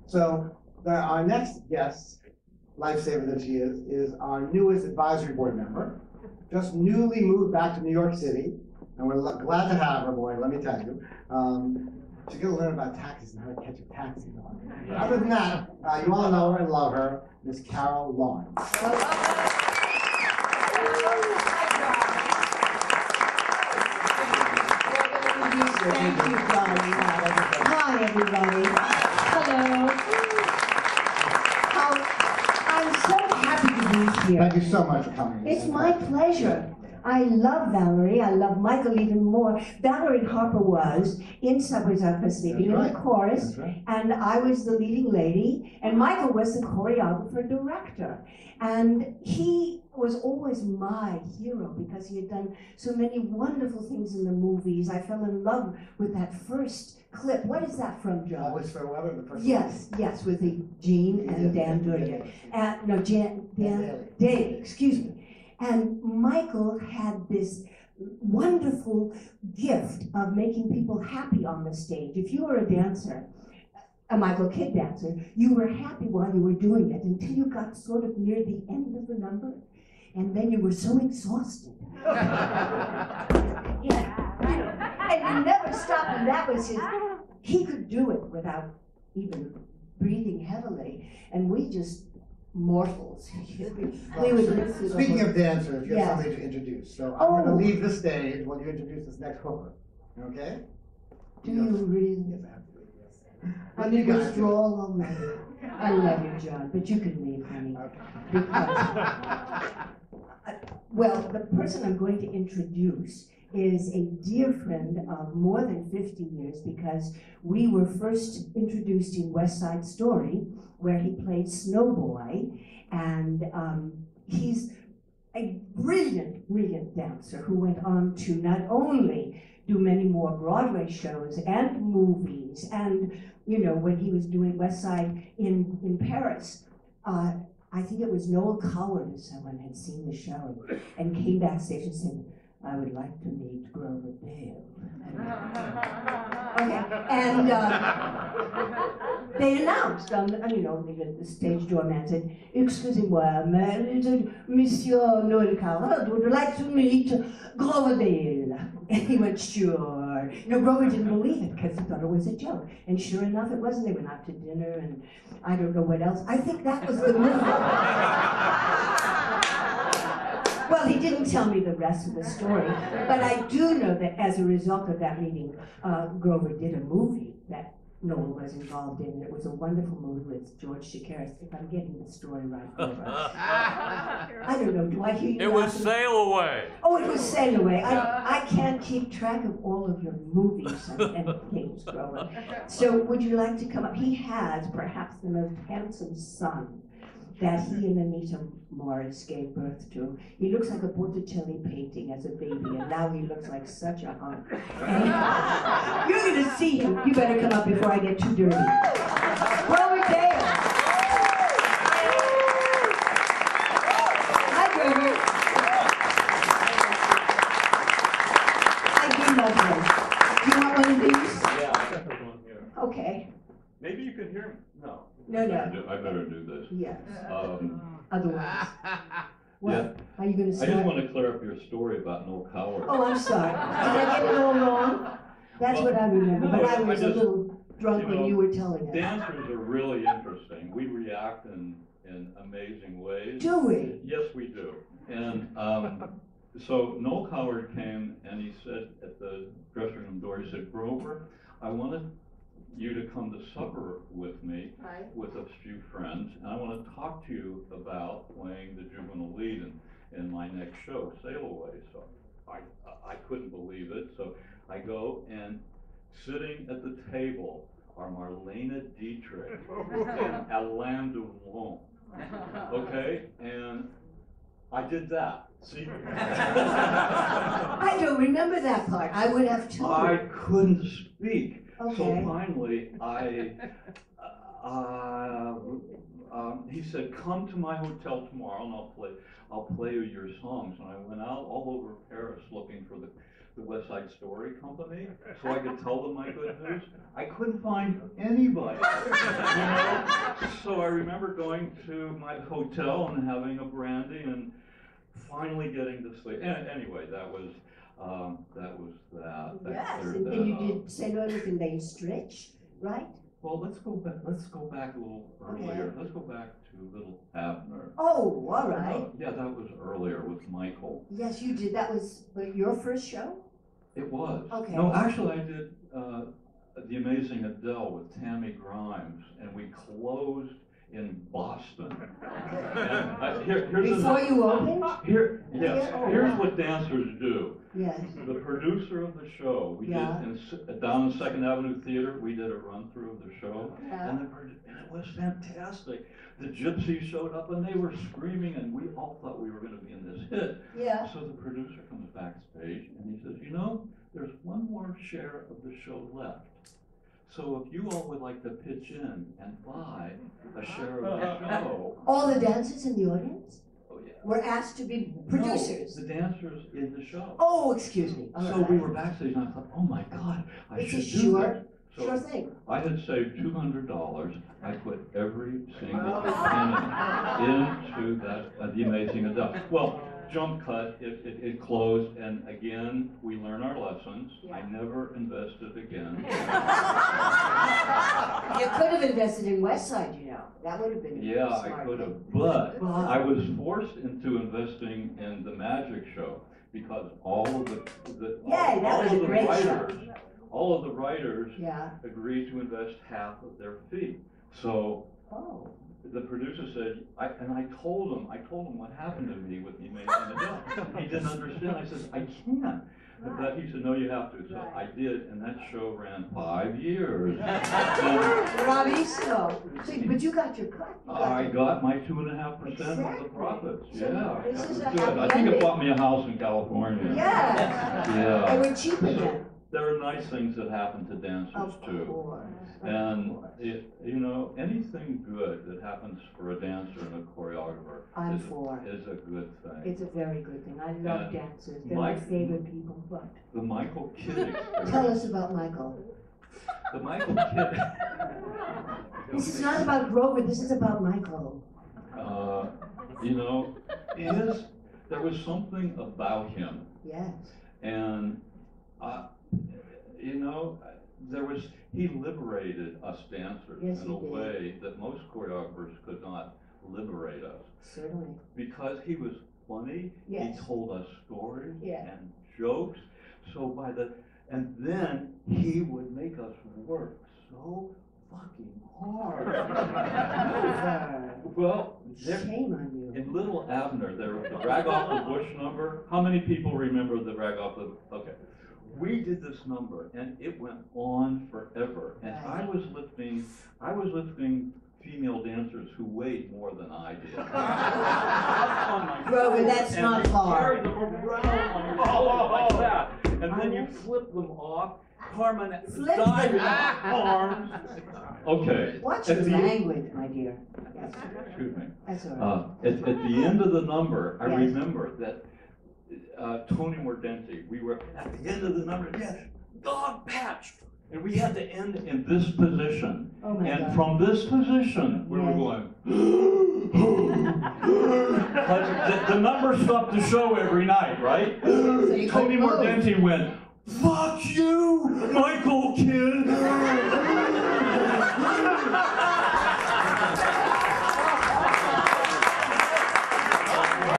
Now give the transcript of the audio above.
So our next guest, lifesaver that she is our newest advisory board member. Just newly moved back to New York City, and we're glad to have her, boy, let me tell you. She's going to learn about taxis and how to catch a taxi. But other than that, you all know her and love her, Miss Carol Lawrence. Thank you, darling. Hi, everybody. Hello. I'm so happy to be here. Thank you so much for coming. It's my pleasure. I love Valerie. I love Michael even more. Valerie Harper was in Subways Are for Sleeping in the chorus, and I was the leading lady, and Michael was the choreographer director. And he was always my hero because he had done so many wonderful things in the movies. I fell in love with that first clip. What is that from, Joe? Always Farewell, the first Yes, yes, with the Gene and Dan doing it. No, Dan Daly, excuse me. And Michael had this wonderful gift of making people happy on the stage. If you were a dancer, a Michael Kidd dancer, you were happy while you were doing it until you got sort of near the end of the number, and then you were so exhausted. And you never stopped, and that was he could do it without even breathing heavily, and we just mortals. We would live through Speaking of dancers, you have somebody to introduce. So I'm going to leave the stage while you introduce this next hooker. Okay? Do you really? Yes, I have to leave. Yes. I'm in withdrawal already. I love you, John, but you can leave, honey. Okay. Because, well, the person I'm going to introduce is a dear friend of more than 50 years because we were first introduced in West Side Story, where he played Snowboy, and he's a brilliant, brilliant dancer who went on to not only do many more Broadway shows and movies, and when he was doing West Side in Paris, I think it was Noel Coward, or someone had seen the show and came backstage and said, "I would like to meet Grover Dale." Okay, and they announced on the stage doorman said, "Excusez-moi, Monsieur Noel Coward would like to meet Grover Dale." And he went, "Sure." Grover didn't believe it because he thought it was a joke. And sure enough, it wasn't. They went out to dinner and I don't know what else. I think that was the movie. Well, he didn't tell me the rest of the story, but I do know that as a result of that meeting, Grover did a movie that Noel was involved in. It was a wonderful movie with George Chakiris, if I'm getting the story right. I don't know, do I hear you? It was Sail Away. Oh, it was Sail Away. I can't keep track of all of your movies and things, Grover. So would you like to come up? He has perhaps the most handsome son that he and Anita Morris gave birth to. He looks like a Botticelli painting as a baby, and now he looks like such a hunk. And you're going to see him. You better come up before I get too dirty. Grover Dale. Hi, Grover. I do love him. Do you want one of these? Yeah, I got the one here. Okay. Maybe you can hear me. No. No. I better do this. Yes. Yeah. Otherwise. What? Are you going to I start? just want to clear up your story about Noel Coward. Oh, I'm sorry. Did I get it all wrong? That's what I remember. no, But I was I a just- little drunk when you were telling it. Dancers are really interesting. We react in amazing ways. Do we? Yes, we do. And so Noel Coward came and he said at the dressing room door, he said, "Grover, I wanted you to come to supper with me, with a few friends, and I want to talk to you about playing the juvenile lead in my next show, Sail Away." So I couldn't believe it. So I go, and sitting at the table are Marlene Dietrich and Alain Delon. Okay, and I did that. See? I don't remember that part. I would have too. I couldn't speak. Okay. So finally, he said, "Come to my hotel tomorrow, and I'll play you your songs." And I went out all over Paris looking for the West Side Story Company, so I could tell them my good news. I couldn't find anybody. so I remember going to my hotel and having a brandy and finally getting to sleep. Anyway, that was that. Yes, cleared and that you up. did St. Louis and Lane Stretch, right? Well, let's go back. Let's go back a little earlier. Okay. Let's go back to Li'l Abner. Oh, all right. Yeah, that was earlier with Michael. Yes, you did. That was your first show? It was. Okay. No, actually, I did The Amazing Adele with Tammy Grimes, and we closed in Boston. And, here's Before you opened? Yes. Yeah, oh, Here's wow. what dancers do. Yes. The producer of the show, we Yeah. did down in Second Avenue Theater, we did a run through of the show, Yeah. and it was fantastic. The gypsies showed up and they were screaming, and we all thought we were going to be in this hit. Yeah. So the producer comes backstage and he says, you know, there's one more share of the show left. So if you all would like to pitch in and buy a share of the show. All the dancers in the audience Oh, yeah. were asked to be producers. No, the dancers in the show. Oh, excuse me. All So right. we were backstage and I thought, oh my God, I It's should a do sure, this. So sure thing. I had saved $200. I put every single penny into that The Amazing Adele. Well, jump cut, it closed, and again, we learn our lessons. Yeah. I never invested again. You could have invested in West Side, you know. That would have been Yeah, a I smart could thing. have, but I was forced into investing in the magic show because all of Yeah, that was a great show. all of the writers Yeah. agreed to invest half of their fee. So Oh. the producer said, I told him what happened to me with The Amazing Adele. He didn't understand. I said, I can't. But he said, no, you have to. So I did, and that show ran 5 years. Bravissimo. So, but you got your cut. I got my 2.5% of Exactly. the profits. So Yeah, this that is was a good. happy I think it ending. bought me a house in California. Yeah. Yeah. They were cheaper then. There are nice things that happen to dancers Of too. course. And anything good that happens for a dancer and a choreographer I'm is for. a good thing. It's a very good thing. I love And dancers. They're my Mike- favorite people. But The Michael Kidd experience. tell us about Michael. The Michael Kidd. This is not about Grover. This is about Michael. There was something about him, Yes. and he liberated us dancers Yes, in a he did. way that most choreographers could not liberate us. Certainly. Because he was funny, Yes. he told us stories Yeah. and jokes. And then he would make us work so fucking hard. Well, Shame on you. in Li'l Abner, the rag off the bush number. How many people remember the rag off the? Okay, we did this number, and it went on forever. And I was lifting female dancers who weighed more than I did. Grover, that's And not you hard. carry them around on your shoulder like that, and then you flip them off. Carmen Flip diving them. arms. Okay. Watch At your the- language, my dear. Yes. Excuse me. That's all right. At the end of the number, I Yes. remember that Tony Mordenti, we were at the end of the number, yes, dog patch. And we had to end in this position. Oh my And God. from this position, we were Yes. going, the number stopped the show every night, right? So you Tony couldn't move. Mordenti went, fuck you, Michael Kidd.